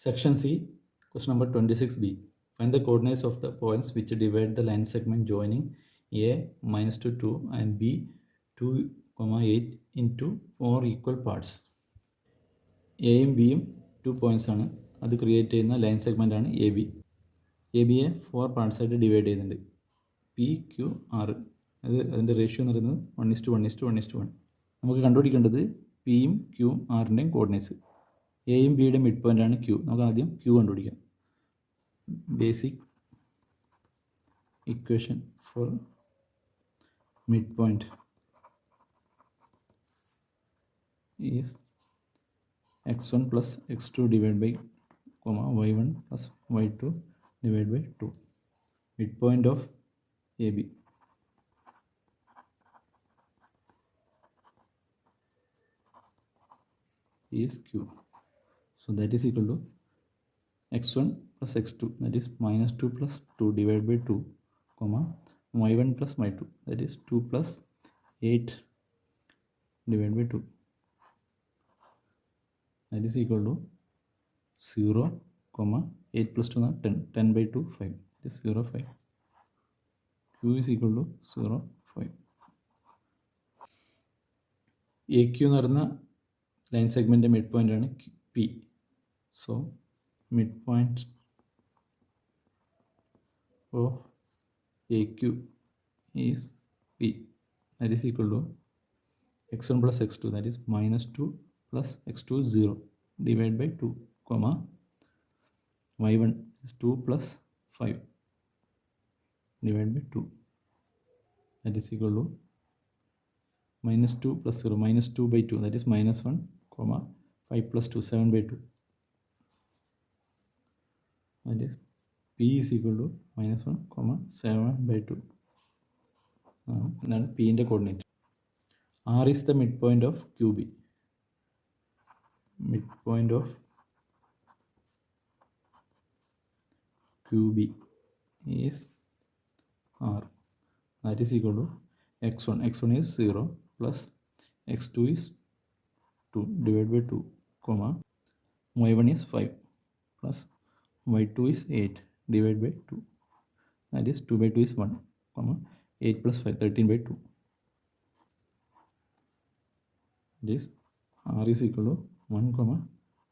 Section C, question number 26b. Find the coordinates of the points which divide the line segment joining A minus 2, 2 and B 2, 8 into 4 equal parts. എയും ബിയും 2 points ആണ്. അത് create ചെയ്യുന്ന line segment ആണ് A B. A ബിയെ 4 parts ആയിട്ട് divide ചെയ്യുന്നുണ്ട്. P Q R. അതിൻ്റെ റേഷ്യോ എന്ന് പറയുന്നത് 1:1:1:1. നമുക്ക് കണ്ടുപിടിക്കേണ്ടത് പിയും ക്യൂവും ആറിൻ്റെയും കോർഡിനേറ്റ്സ്. എയും ബിയുടെ മിഡ് പോയിൻ്റ് ആണ് ക്യൂ. നമുക്ക് ആദ്യം ക്യൂ കണ്ടുപിടിക്കാം. Basic equation for mid point is x1 plus x2 divided by y1 plus y2 divided by 2. Midpoint of AB is Q. So that is equal to x1 plus x2, that is minus 2 plus 2 divided by 2, y1 plus y2, that is 2 plus 8 divided by 2. That is equal to 0, 8 plus 2 is 10, 10 by 2, 5, that is 0, 5. Q is equal to 0, 5. AQ എന്ന് പറയുന്ന line segment mid point ആണ് P. So mid point of AQ is P. That is equal to x1 plus x2, that is minus 2 plus x2 is 0 divided by 2, y1 is 2 plus 5 divided by 2, that is equal to minus 2 plus 0, minus 2 by 2, that is minus 1, 5 plus 2, 7 by 2, that is p is equal to minus 1, 7 by 2. Then p in the coordinate. R is the midpoint of QB. Midpoint of QB is R. That is equal to x1. x1 is 0 plus x2 is 2 divided by 2, y1 is 5 plus y2 is 8 divided by 2. That is 2 by 2 is 1, 8 plus 5, 13 by 2. This R is equal to 1,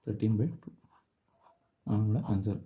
13 by 2. Answer.